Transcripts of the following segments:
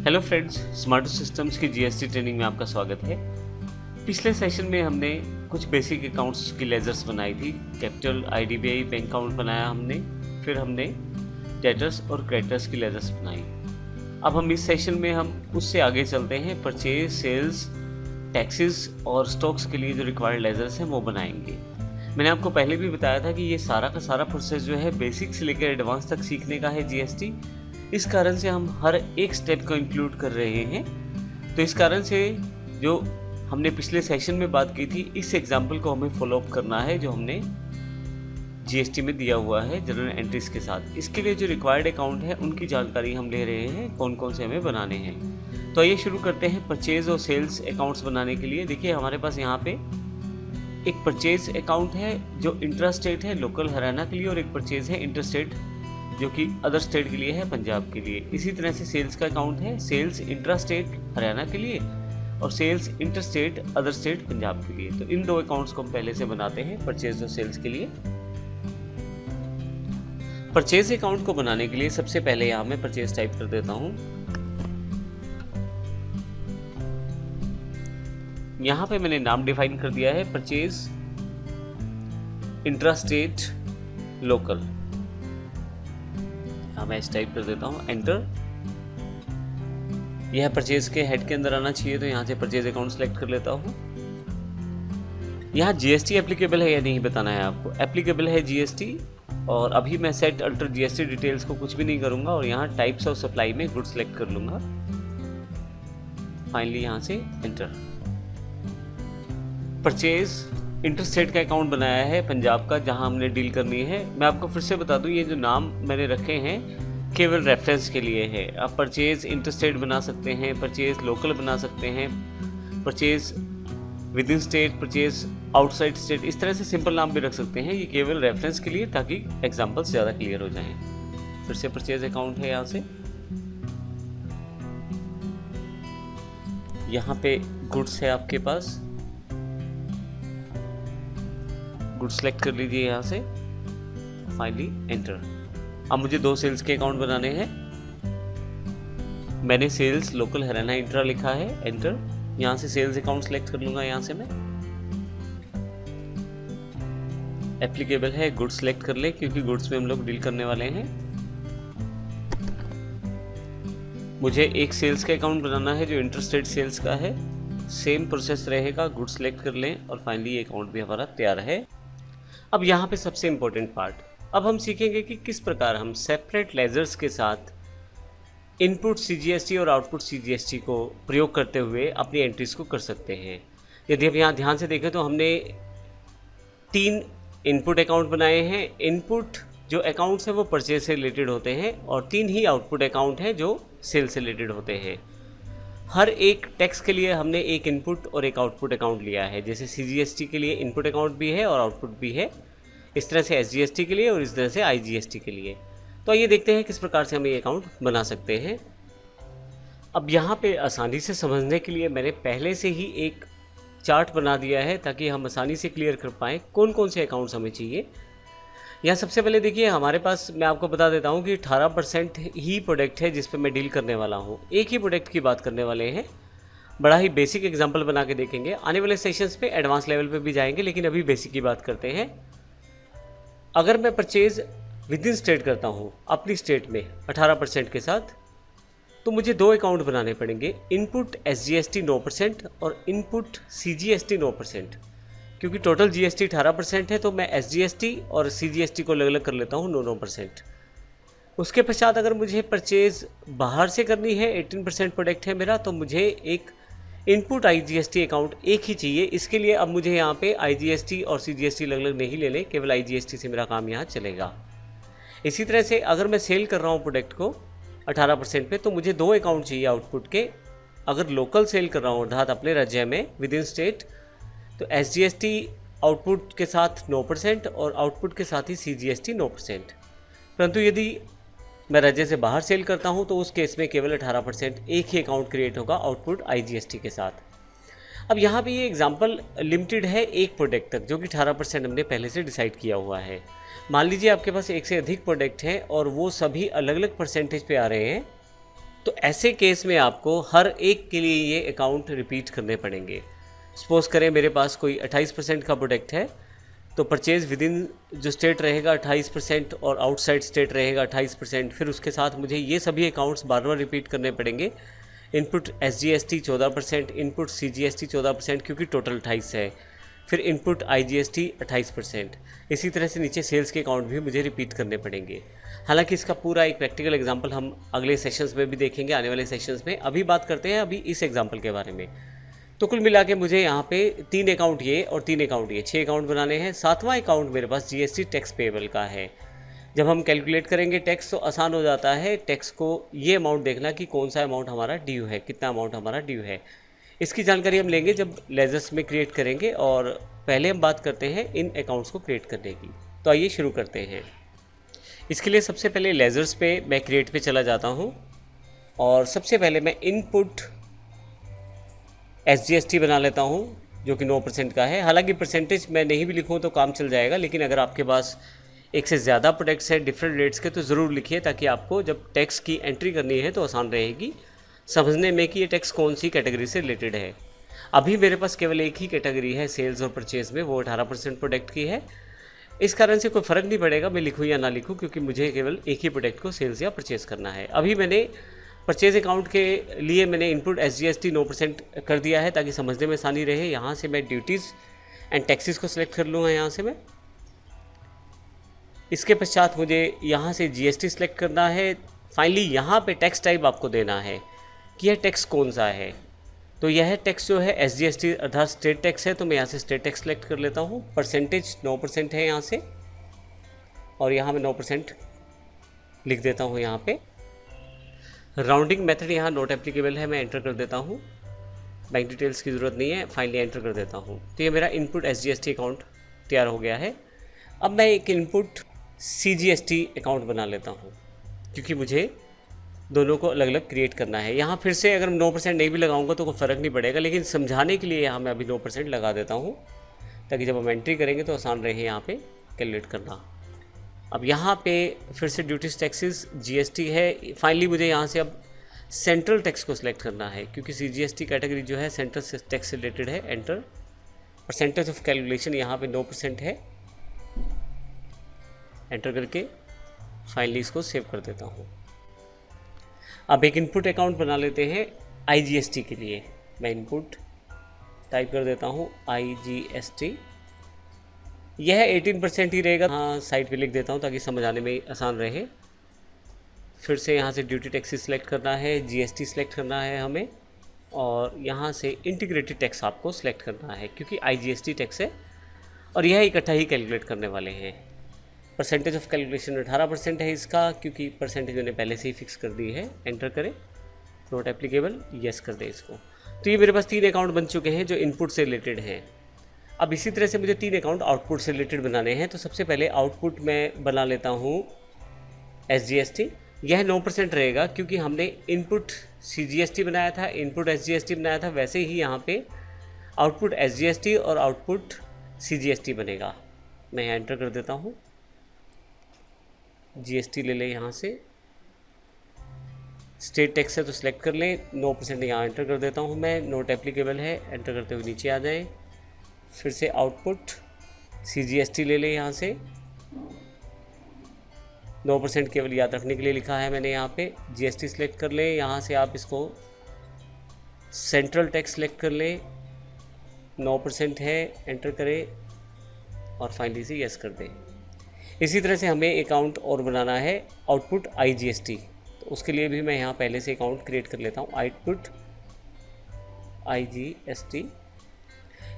Hello friends, smart systems की GST training में आपका स्वागत है। पिछले सेशन में हमने कुछ बेसिक अकाउंट्स की लेजर्स बनाई थी। कैपिटल, आईडीबीआई बैंक अकाउंट बनाया हमने, फिर हमने डेटर्स और क्रेडिटर्स की लेजर्स बनाई। अब हम इस सेशन में हम उससे आगे चलते हैं, परचेज, सेल्स, टैक्सेस और स्टॉक्स के लिए जो रिक्वायर्ड लेजर्स हैं वो बनाएंगे। मैंने आपको पहले भी बताया था कि ये सारा का सारा प्रोसेस जो है बेसिक से लेकर एडवांस तक सीखने का है जीएसटी। इस कारण से हम हर एक स्टेप को इंक्लूड कर रहे हैं। तो इस कारण से जो हमने पिछले सेशन में बात की थी, इस एग्जाम्पल को हमें फॉलो अप करना है जो हमने जीएसटी में दिया हुआ है जनरल एंट्रीज के साथ। इसके लिए जो रिक्वायर्ड अकाउंट है उनकी जानकारी हम ले रहे हैं, कौन कौन से हमें बनाने हैं। तो आइए शुरू करते हैं परचेज और सेल्स अकाउंट्स बनाने के लिए। देखिए हमारे पास यहाँ पे एक परचेज अकाउंट है जो इंट्रा स्टेट है, लोकल हरियाणा के लिए, और एक परचेज है इंटर स्टेट जो कि अदर स्टेट के लिए है, पंजाब के लिए। इसी तरह से सेल्स का अकाउंट है, सेल्स इंट्रा स्टेट हरियाणा के लिए और sales inter state other state Punjab के लिए। तो इन दो अकाउंट्स को हम पहले से बनाते हैं परचेज और सेल्स के लिए। परचेज अकाउंट को बनाने के लिए सबसे पहले यहाँ मैं परचेज टाइप कर देता हूँ। यहाँ पे मैंने नाम डिफाइन कर दिया है, परचेज इंट्रा स्टेट लोकल। मैं इस टाइप कर देता हूँ, एंटर। यह परचेज के हेड के अंदर आना चाहिए, तो यहाँ से परचेज अकाउंट सेलेक्ट कर लेता हूँ। यहाँ जीएसटी एप्लीकेबल है या नहीं बताना है आपको। एप्लीकेबल है जीएसटी, और अभी मैं सेट अल्टर जीएसटी डिटेल्स को कुछ भी नहीं करूँगा, और यहाँ टाइप्स ऑफ सप्लाई में गुड सेलेक्ट कर लूँगा। फाइनली यहाँ से एंटर। परचेज इंटर स्टेट का अकाउंट बनाया है पंजाब का, जहां हमने डील करनी है। मैं आपको फिर से बता दूं, ये जो नाम मैंने रखे हैं केवल रेफरेंस के लिए है। आप परचेज इंटर स्टेट बना सकते हैं, परचेज लोकल बना सकते हैं, purchase with in state, purchase outside state, इस तरह से सिंपल नाम भी रख सकते हैं। ये केवल रेफरेंस के लिए, ताकि एग्जाम्पल्स ज़्यादा क्लियर हो जाएं। फिर से परचेज अकाउंट है, यहाँ से यहाँ पे गुड्स है आपके पास, गुड सेलेक्ट कर लीजिए यहाँ से, फाइनली एंटर। अब मुझे दो सेल्स के अकाउंट बनाने हैं। मैंने सेल्स लोकल हरियाणा इंट्रा लिखा है, एंटर। यहाँ से सेल्स अकाउंट सेलेक्ट कर लूंगा, यहाँ से मैं एप्लीकेबल है, गुड सेलेक्ट कर ले, क्योंकि गुड्स में हम लोग डील करने वाले हैं। मुझे एक सेल्स का अकाउंट बनाना है जो इंटर स्टेट सेल्स का है। सेम प्रोसेस रहेगा, गुड सेलेक्ट कर लें, और फाइनली ये अकाउंट भी हमारा तैयार है। अब यहाँ पे सबसे इम्पोर्टेंट पार्ट, अब हम सीखेंगे कि किस प्रकार हम सेपरेट लेजर्स के साथ इनपुट सीजीएसटी और आउटपुट सीजीएसटी को प्रयोग करते हुए अपनी एंट्रीज को कर सकते हैं। यदि आप यहाँ ध्यान से देखें तो हमने 3 इनपुट अकाउंट बनाए हैं। इनपुट जो अकाउंट्स हैं वो परचेज से रिलेटेड होते हैं, और 3 ही आउटपुट अकाउंट हैं जो सेल से रिलेटेड होते हैं। हर एक टैक्स के लिए हमने एक इनपुट और एक आउटपुट अकाउंट लिया है। जैसे सीजीएसटी के लिए इनपुट अकाउंट भी है और आउटपुट भी है, इस तरह से एसजीएसटी के लिए, और इस तरह से आईजीएसटी के लिए। तो आइए देखते हैं किस प्रकार से हम ये अकाउंट बना सकते हैं। अब यहाँ पे आसानी से समझने के लिए मैंने पहले से ही एक चार्ट बना दिया है, ताकि हम आसानी से क्लियर कर पाएँ कौन कौन से अकाउंट्स हमें चाहिए। यहाँ सबसे पहले देखिए हमारे पास, मैं आपको बता देता हूँ कि 18% ही प्रोडक्ट है जिस पे मैं डील करने वाला हूँ। एक ही प्रोडक्ट की बात करने वाले हैं। बड़ा ही बेसिक एग्जांपल बना के देखेंगे। आने वाले सेशंस पे एडवांस लेवल पे भी जाएंगे, लेकिन अभी बेसिक की बात करते हैं। अगर मैं परचेज विद इन स्टेट करता हूँ अपनी स्टेट में 18% के साथ, तो मुझे 2 अकाउंट बनाने पड़ेंगे, इनपुट एसजीएसटी 9% और इनपुट सीजीएसटी 9%। क्योंकि टोटल जीएसटी 18% है, तो मैं एसजीएसटी और सीजीएसटी को अलग अलग कर लेता हूँ 9%। उसके पश्चात अगर मुझे परचेज बाहर से करनी है, 18% प्रोडक्ट है मेरा, तो मुझे एक इनपुट आईजीएसटी अकाउंट एक ही चाहिए। इसके लिए अब मुझे यहाँ पे आईजीएसटी और सीजीएसटी अलग अलग नहीं लेने, केवल आईजीएसटी से मेरा काम यहाँ चलेगा। इसी तरह से अगर मैं सेल कर रहा हूँ प्रोडक्ट को 18% पे, तो मुझे 2 अकाउंट चाहिए आउटपुट के। अगर लोकल सेल कर रहा हूँ अर्थात अपने राज्य में विद इन स्टेट, तो एसजीएसटी आउटपुट के साथ 9% और आउटपुट के साथ ही सीजीएसटी 9%। परंतु यदि मैं राज्य से बाहर सेल करता हूं तो उस केस में केवल 18% एक ही अकाउंट क्रिएट होगा आउटपुट आईजीएसटी के साथ। अब यहाँ पे ये एग्जांपल लिमिटेड है एक प्रोडक्ट तक, जो कि 18% हमने पहले से डिसाइड किया हुआ है। मान लीजिए आपके पास एक से अधिक प्रोडक्ट हैं और वो सभी अलग अलग परसेंटेज पे आ रहे हैं, तो ऐसे केस में आपको हर एक के लिए ये अकाउंट रिपीट करने पड़ेंगे। सपोज़ करें मेरे पास कोई 28% का प्रोडक्ट है, तो परचेज़ विद इन जो स्टेट रहेगा 28% और आउटसाइड स्टेट रहेगा 28%। फिर उसके साथ मुझे ये सभी अकाउंट्स बार बार रिपीट करने पड़ेंगे। इनपुट SGST 14%, इनपुट CGST 14%, क्योंकि टोटल 28 है। फिर इनपुट IGST 28%। इसी तरह से नीचे सेल्स के अकाउंट भी मुझे रिपीट करने पड़ेंगे। हालांकि इसका पूरा एक प्रैक्टिकल एग्जांपल हम अगले सेशंस में भी देखेंगे, आने वाले सेशंस में। अभी बात करते हैं अभी इस एग्जांपल के बारे में। तो कुल मिला के मुझे यहाँ पे 3 अकाउंट ये और 3 अकाउंट ये, 6 अकाउंट बनाने हैं। 7वां अकाउंट मेरे पास GST टैक्स पेबल का है। जब हम कैलकुलेट करेंगे टैक्स तो आसान हो जाता है टैक्स को ये अमाउंट देखना कि कौन सा अमाउंट हमारा ड्यू है, कितना अमाउंट हमारा ड्यू है। इसकी जानकारी हम लेंगे जब लेजर्स में क्रिएट करेंगे। और पहले हम बात करते हैं इन अकाउंट्स को क्रिएट करने की। तो आइए शुरू करते हैं। इसके लिए सबसे पहले लेजर्स पे मैं क्रिएट पे चला जाता हूँ और सबसे पहले मैं इनपुट SGST बना लेता हूँ जो कि 9% का है। हालांकि परसेंटेज मैं नहीं भी लिखूँ तो काम चल जाएगा, लेकिन अगर आपके पास एक से ज़्यादा प्रोडक्ट्स हैं डिफरेंट रेट्स के तो ज़रूर लिखिए, ताकि आपको जब टैक्स की एंट्री करनी है तो आसान रहेगी समझने में कि ये टैक्स कौन सी कैटेगरी से रिलेटेड है। अभी मेरे पास केवल एक ही कैटेगरी है सेल्स और परचेज़ में, वो 18% प्रोडक्ट की है। इस कारण से कोई फ़र्क नहीं पड़ेगा मैं लिखूँ या ना लिखूँ, क्योंकि मुझे केवल एक ही प्रोडक्ट को सेल्स या परचेज़ करना है। अभी मैंने परचेज़ अकाउंट के लिए मैंने इनपुट SGST 9% कर दिया है ताकि समझने में आसानी रहे। यहाँ से मैं ड्यूटीज़ एंड टैक्सेस को सिलेक्ट कर लूँगा यहाँ से मैं। इसके पश्चात मुझे यहाँ से GST सिलेक्ट करना है। फाइनली यहाँ पे टैक्स टाइप आपको देना है कि यह टैक्स कौन सा है। तो यह टैक्स जो है SGST अर्थात स्टेट टैक्स है, तो मैं यहाँ से स्टेट टैक्स सेलेक्ट कर लेता हूँ। परसेंटेज 9% है यहाँ से, और यहाँ मैं 9% लिख देता हूँ। यहाँ पे राउंडिंग मेथड यहाँ नॉट एप्लीकेबल है, मैं एंटर कर देता हूँ। बैंक डिटेल्स की ज़रूरत नहीं है, फाइनली एंटर कर देता हूँ। तो ये मेरा इनपुट SGST अकाउंट तैयार हो गया है। अब मैं एक इनपुट CGST अकाउंट बना लेता हूँ, क्योंकि मुझे दोनों को अलग अलग क्रिएट करना है। यहाँ फिर से अगर 9% नहीं भी लगाऊंगा तो कोई फ़र्क नहीं पड़ेगा, लेकिन समझाने के लिए यहाँ मैं अभी 9% लगा देता हूँ, ताकि जब हम एंट्री करेंगे तो आसान रहे यहाँ पे कैलकुलेट करना। अब यहाँ पे फिर से ड्यूटीज टैक्सेस GST है। फाइनली मुझे यहाँ से अब सेंट्रल टैक्स को सिलेक्ट करना है, क्योंकि CGST कैटेगरी जो है सेंट्रल टैक्स से रिलेटेड है। एंटर। परसेंटेज ऑफ कैलकुलेशन यहाँ पे 9% है, एंटर करके फाइनली इसको सेव कर देता हूँ। अब एक इनपुट अकाउंट बना लेते हैं IGST के लिए। मैं इनपुट टाइप कर देता हूँ IGST। यह 18% ही रहेगा, हाँ साइड पे लिख देता हूँ ताकि समझ आने में आसान रहे। फिर से यहाँ से ड्यूटी टैक्स सिलेक्ट करना है, GST सिलेक्ट करना है हमें, और यहाँ से इंटीग्रेटेड टैक्स आपको सिलेक्ट करना है, क्योंकि IGST टैक्स है और यह इकट्ठा ही कैलकुलेट करने वाले हैं। परसेंटेज ऑफ कैलकुलेशन 18% है इसका, क्योंकि परसेंटेज मैंने पहले से ही फिक्स कर दी है। एंटर करें, नॉट एप्लीकेबल, यस कर दें इसको। तो ये मेरे पास 3 अकाउंट बन चुके हैं जो इनपुट से रिलेटेड हैं। अब इसी तरह से मुझे 3 अकाउंट आउटपुट से रिलेटेड बनाने हैं। तो सबसे पहले आउटपुट मैं बना लेता हूँ SGST। यह 9% रहेगा, क्योंकि हमने इनपुट CGST बनाया था, इनपुट SGST बनाया था, वैसे ही यहाँ पे आउटपुट SGST और आउटपुट CGST बनेगा। मैं यहाँ एंटर कर देता हूँ। GST ले लें यहाँ से, स्टेट टैक्स है तो सिलेक्ट कर लें, 9% यहाँ एंटर कर देता हूँ मैं। नोट एप्लीकेबल है, एंटर करते हुए नीचे आ जाएं। फिर से आउटपुट CGST ले लें यहाँ से, 9% केवल याद रखने के लिए लिखा है मैंने यहाँ पे। GST सिलेक्ट कर लें, यहाँ से आप इसको सेंट्रल टैक्स सिलेक्ट कर लें, 9% है, एंटर करें और फाइनली से यस कर दें। इसी तरह से हमें अकाउंट और बनाना है आउटपुट IGST। तो उसके लिए भी मैं यहाँ पहले से अकाउंट क्रिएट कर लेता हूँ। आउटपुट IGST,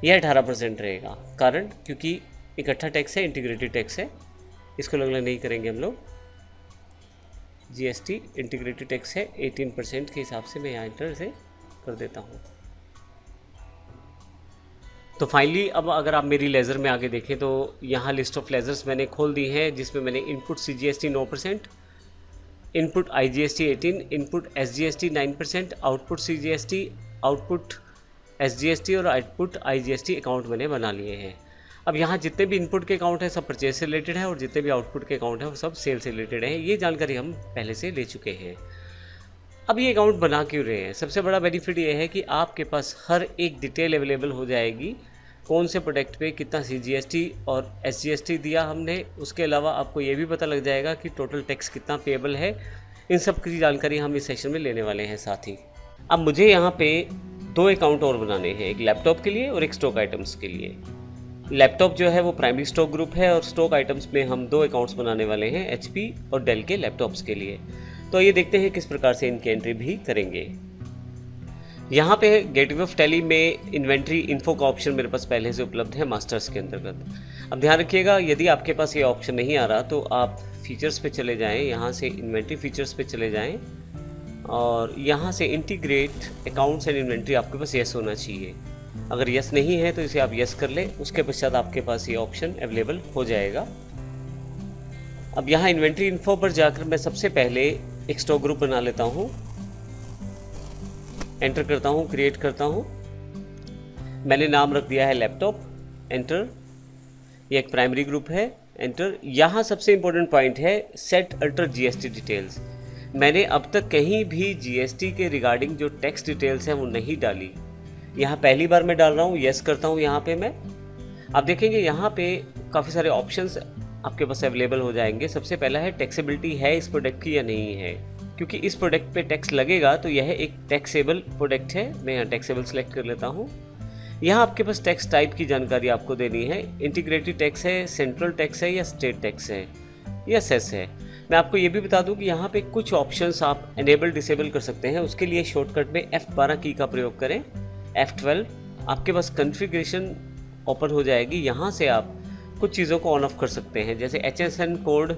यह 18% रहेगा, कारण क्योंकि इकट्ठा टैक्स है, इंटीग्रेटेड टैक्स है, इसको अलग अलग नहीं करेंगे हम लोग। GST इंटीग्रेटेड टैक्स है, 18% के हिसाब से मैं यहाँ एंटर से कर देता हूँ। तो फाइनली अब अगर आप मेरी लेज़र में आगे देखें तो यहाँ लिस्ट ऑफ लेज़र्स मैंने खोल दी है, जिसमें मैंने input CGST 9%, input IGST 18, input SGST 9%, output CGST, output SGST और आउटपुट IGST अकाउंट मैंने बना लिए हैं। अब यहाँ जितने भी इनपुट के अकाउंट हैं सब परचेज से रिलेटेड है, और जितने भी आउटपुट के अकाउंट हैं वो सब सेल से रिलेटेड हैं। ये जानकारी हम पहले से ले चुके हैं। अब ये अकाउंट बना क्यों रहे हैं? सबसे बड़ा बेनिफिट ये है कि आपके पास हर एक डिटेल अवेलेबल हो जाएगी, कौन से प्रोडक्ट पे कितना CGST और SGST दिया हमने। उसके अलावा आपको ये भी पता लग जाएगा कि टोटल टैक्स कितना पेएबल है। इन सब की जानकारी हम इस सेशन में लेने वाले हैं साथ ही। अब मुझे यहाँ पे 2 अकाउंट और बनाने हैं, एक लैपटॉप के लिए और एक स्टॉक आइटम्स के लिए। लैपटॉप जो है वो प्राइमरी स्टॉक ग्रुप है और स्टॉक आइटम्स में हम 2 अकाउंट्स बनाने वाले हैं, HP और डेल के लैपटॉप्स के लिए। तो ये देखते हैं किस प्रकार से इनकी एंट्री भी करेंगे। यहाँ पे गेटवे ऑफ टैली में इन्वेंट्री इन्फो का ऑप्शन मेरे पास पहले से उपलब्ध है मास्टर्स के अंतर्गत। अब ध्यान रखिएगा, यदि आपके पास ये ऑप्शन नहीं आ रहा तो आप फीचर्स पे चले जाएं, यहाँ से इन्वेंट्री फीचर्स पे चले जाएं और यहाँ से इंटीग्रेट अकाउंट्स एंड इन्वेंट्री आपके पास यस होना चाहिए। अगर यस नहीं है तो इसे आप यस कर लें, उसके पश्चात आपके पास ये ऑप्शन अवेलेबल हो जाएगा। अब यहाँ इन्वेंट्री इन्फो पर जाकर मैं सबसे पहले एक स्टॉक ग्रुप बना लेता हूँ, एंटर करता हूँ, क्रिएट करता हूँ। मैंने नाम रख दिया है लैपटॉप, एंटर। ये एक प्राइमरी ग्रुप है, एंटर। यहाँ सबसे इंपॉर्टेंट पॉइंट है सेट अल्टर GST डिटेल्स। मैंने अब तक कहीं भी GST के रिगार्डिंग जो टैक्स डिटेल्स हैं वो नहीं डाली, यहाँ पहली बार मैं डाल रहा हूँ। यस करता हूँ यहाँ पे मैं। आप देखेंगे यहाँ पे काफ़ी सारे ऑप्शंस आपके पास अवेलेबल हो जाएंगे। सबसे पहला है टैक्सेबिलिटी है इस प्रोडक्ट की या नहीं है, क्योंकि इस प्रोडक्ट पे टैक्स लगेगा तो यह एक टैक्सेबल प्रोडक्ट है। मैं यहाँ टैक्सेबल सेलेक्ट कर लेता हूँ। यहाँ आपके पास टैक्स टाइप की जानकारी आपको देनी है, इंटीग्रेटेड टैक्स है, सेंट्रल टैक्स है या स्टेट टैक्स है या सेस है। मैं आपको ये भी बता दूं कि यहाँ पे कुछ ऑप्शंस आप एनेबल डिसेबल कर सकते हैं। उसके लिए शॉर्टकट में F12 की का प्रयोग करें, F12। आपके पास कॉन्फ़िगरेशन ओपन हो जाएगी, यहाँ से आप कुछ चीज़ों को ऑन ऑफ कर सकते हैं, जैसे HSN कोड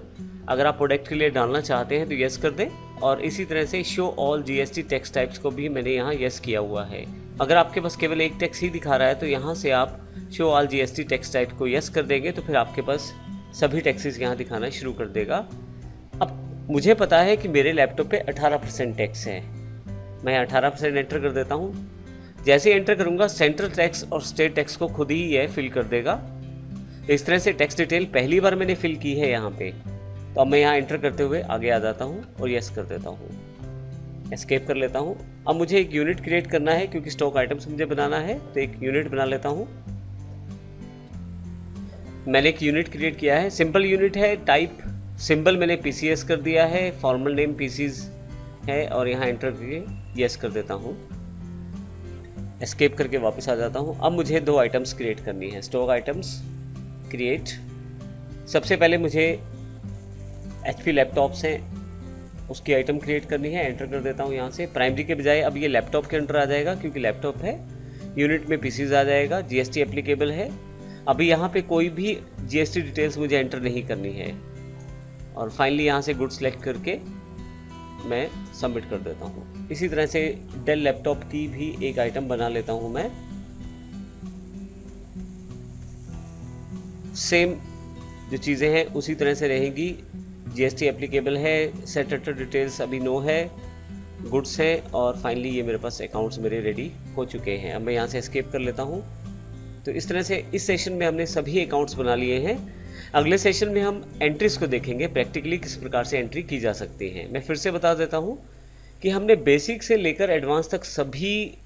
अगर आप प्रोडक्ट के लिए डालना चाहते हैं तो यस कर दें। और इसी तरह से show all GST tax types को भी मैंने यहाँ यस किया हुआ है। अगर आपके पास केवल एक टैक्स ही दिखा रहा है तो यहाँ से आप show all GST tax type को यस कर देंगे तो फिर आपके पास सभी टैक्सेस यहाँ दिखाना शुरू कर देगा। अब मुझे पता है कि मेरे लैपटॉप पे 18% टैक्स है, मैं 18% एंटर कर देता हूँ। जैसे एंटर करूँगा सेंट्रल टैक्स और स्टेट टैक्स को खुद ही यह फिल कर देगा। इस तरह से टैक्स डिटेल पहली बार मैंने फिल की है यहाँ पे। तो अब मैं यहाँ एंटर करते हुए आगे आ जाता हूँ और यस कर देता हूँ, एस्केप कर लेता हूँ। अब मुझे एक यूनिट क्रिएट करना है क्योंकि स्टॉक आइटम्स मुझे बनाना है, तो एक यूनिट बना लेता हूँ। मैंने एक यूनिट क्रिएट किया है, सिंपल यूनिट है। टाइप सिंबल मैंने PCS कर दिया है, फॉर्मल नेम PCs है और यहाँ एंटर करके यस कर देता हूँ, एस्केप करके वापस आ जाता हूँ। अब मुझे 2 आइटम्स क्रिएट करनी है, स्टॉक आइटम्स क्रिएट। सबसे पहले मुझे HP लैपटॉप्स हैं उसकी आइटम क्रिएट करनी है, एंटर कर देता हूँ यहाँ से। प्राइमरी के बजाय अब ये लैपटॉप के अंडर आ जाएगा क्योंकि लैपटॉप है। यूनिट में PCs आ जाएगा, GST एप्लीकेबल है। अभी यहाँ पे कोई भी GST डिटेल्स मुझे एंटर नहीं करनी है। और फाइनली यहाँ से गुड सेलेक्ट करके मैं सबमिट कर देता हूँ। इसी तरह से डेल लैपटॉप की भी एक आइटम बना लेता हूँ मैं। सेम जो चीज़ें हैं उसी तरह से रहेंगी। GST एप्लीकेबल है, सेट अल्टर डिटेल्स अभी नो है, गुड्स है और फाइनली ये मेरे पास अकाउंट्स मेरे रेडी हो चुके हैं। अब मैं यहाँ से एस्केप कर लेता हूँ। तो इस तरह से इस सेशन में हमने सभी अकाउंट्स बना लिए हैं। अगले सेशन में हम एंट्रीज को देखेंगे, प्रैक्टिकली किस प्रकार से एंट्री की जा सकती है। मैं फिर से बता देता हूँ कि हमने बेसिक से लेकर एडवांस तक सभी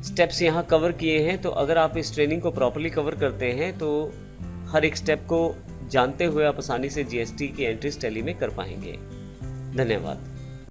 स्टेप्स यहाँ कवर किए हैं। तो अगर आप इस ट्रेनिंग को प्रॉपर्ली कवर करते हैं तो हर एक स्टेप को जानते हुए आप आसानी से GST की एंट्रीज टैली में कर पाएंगे। धन्यवाद।